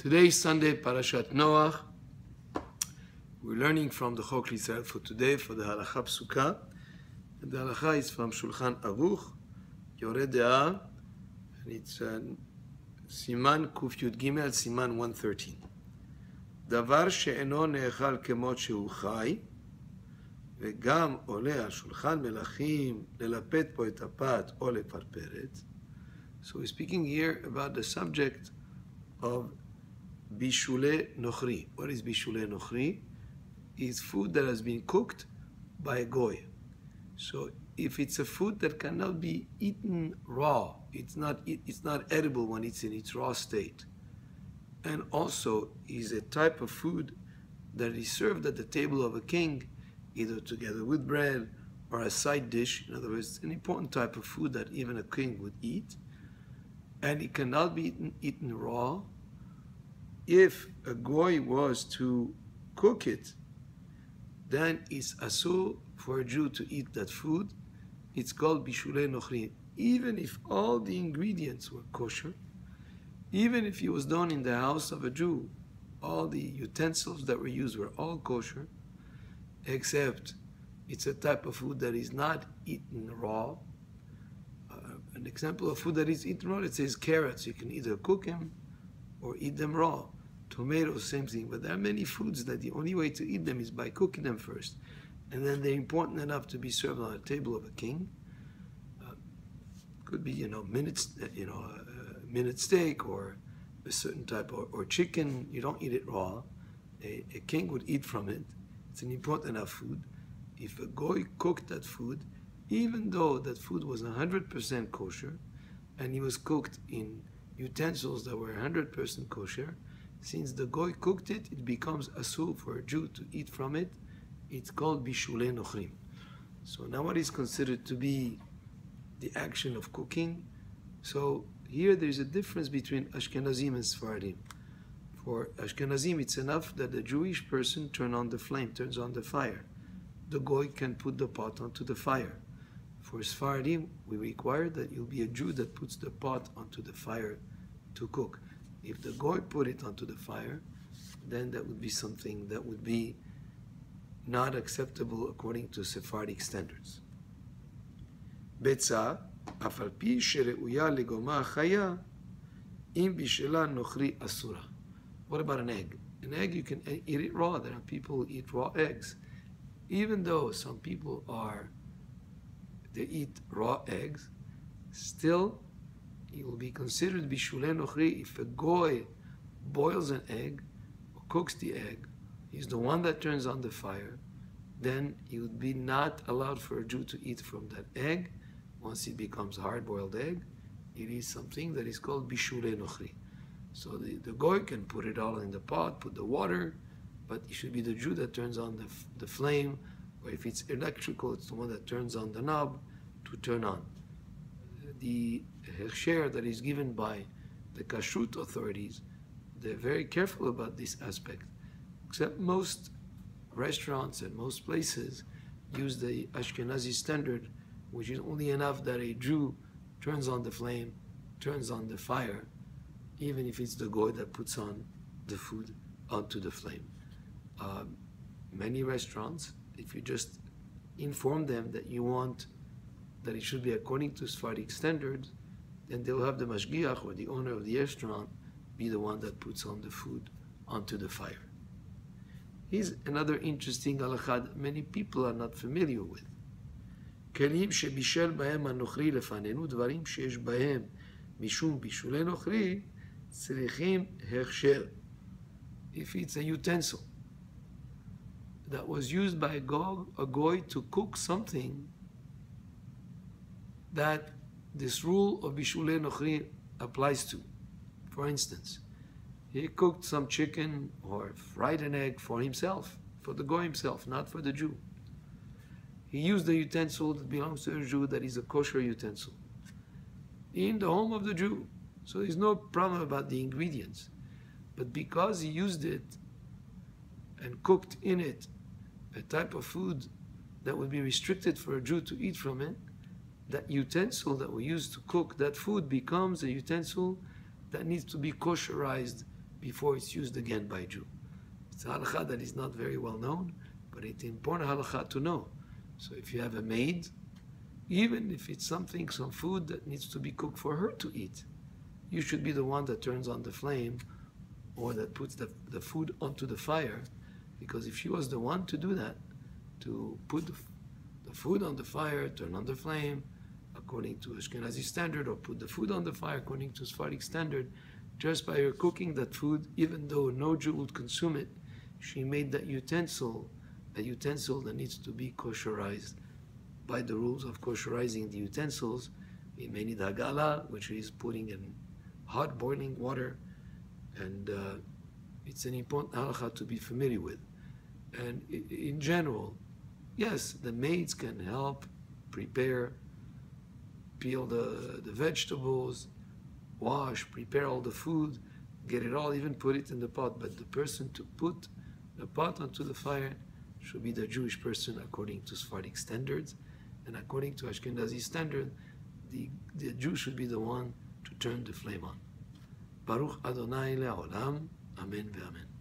Today is Sunday, Parashat Noach. We're learning from the Chok L'Israel for today, for the Halacha Psuka. And the Halacha is from Shulchan Aruch, Yoreh De'ah, and it's Siman Kuf Yud Gimel, Siman 113. דבר שאינו נאכל כמות שהוא חי, וגם עולה על שולחן מלכים ללפת פה את הפת או לפרפרת. So we're speaking here about the subject of Bishulei Nochri. What is Bishulei Nochri? It's food that has been cooked by a goy. So if it's a food that cannot be eaten raw, it's not edible when it's in its raw state. And also is a type of food that is served at the table of a king, either together with bread or a side dish. In other words, it's an important type of food that even a king would eat. And it cannot be eaten raw. If a goy was to cook it, then it's asur for a Jew to eat that food. It's called Bishulei Nochri. Even if all the ingredients were kosher, even if it was done in the house of a Jew, all the utensils that were used were all kosher, except it's a type of food that is not eaten raw. An example of food that is eaten raw, it says carrots. You can either cook them or eat them raw. Tomatoes, same thing. But there are many foods that the only way to eat them is by cooking them first. And then they're important enough to be served on a table of a king. Could be, minute steak or a certain type or chicken. You don't eat it raw. A king would eat from it. It's an important enough food. If a goy cooked that food, even though that food was 100% kosher, and he was cooked in utensils that were 100% kosher, since the goy cooked it, it becomes asur for a Jew to eat from it. It's called Bishulei Nochri. So now what is considered to be the action of cooking? So here there's a difference between Ashkenazim and Sephardim. For Ashkenazim, it's enough that the Jewish person turns on the fire. The goy can put the pot onto the fire. For Sephardim, we require that you'll be a Jew that puts the pot onto the fire to cook. If the goy put it onto the fire, then that would be something that would be not acceptable according to Sephardic standards. Betza, אף על פי שראויה לגומה חיה, אם בישלה נוכרי אסורה. What about an egg? An egg, you can eat it raw. There are people who eat raw eggs. Even though some people they eat raw eggs, still it will be considered Bishulei Nochri if a goy boils an egg or cooks the egg. He's the one that turns on the fire. Then it would be not allowed for a Jew to eat from that egg. Once it becomes a hard-boiled egg, it is something that is called Bishulei Nochri. So the goy can put it all in the pot, put the water, but it should be the Jew that turns on the flame, or if it's electrical, it's the one that turns on the knob to turn on. The hechsher that is given by the kashrut authorities, they're very careful about this aspect. Except most restaurants and most places use the Ashkenazi standard, which is only enough that a Jew turns on the flame, turns on the fire, even if it's the goy that puts on the food onto the flame. Many restaurants, if you just inform them that you want that it should be according to Sephardic standards, then they'll have the mashgiach or the owner of the restaurant be the one that puts on the food onto the fire. Here's another interesting halakha that many people are not familiar with. כלים שבישל בהם הנוכרי לפנינו, דברים שיש בהם משום בישולי נוכרי, צריכים הכשר. If it's a utensil that was used by a goy to cook something that this rule of Bishulei Nochri applies to. For instance, he cooked some chicken or fried an egg for himself, for the goy himself, not for the Jew. He used a utensil that belongs to a Jew that is a kosher utensil in the home of the Jew. So there's no problem about the ingredients. But because he used it and cooked in it a type of food that would be restricted for a Jew to eat from it, that utensil that we use to cook that food becomes a utensil that needs to be kosherized before it's used again by a Jew. It's a halakha that is not very well known, but it's important halakha to know. So if you have a maid, even if it's some food that needs to be cooked for her to eat, you should be the one that turns on the flame or that puts the food onto the fire, because if she was the one to do that, to put the food on the fire, turn on the flame, according to Ashkenazi standard, or put the food on the fire according to Sephardic standard, just by her cooking that food, even though no Jew would consume it, she made that utensil that needs to be kosherized by the rules of kosherizing the utensils. We may need hagala, which is putting in hot boiling water, and it's an important halakha to be familiar with. And in general, yes, the maids can help prepare, peel the vegetables, wash, prepare all the food, get it all, even put it in the pot. But the person to put the pot onto the fire should be the Jewish person according to Sephardic standards. And according to Ashkenazi standard, the Jew should be the one to turn the flame on. Baruch Adonai le'olam. Amen ve'amen.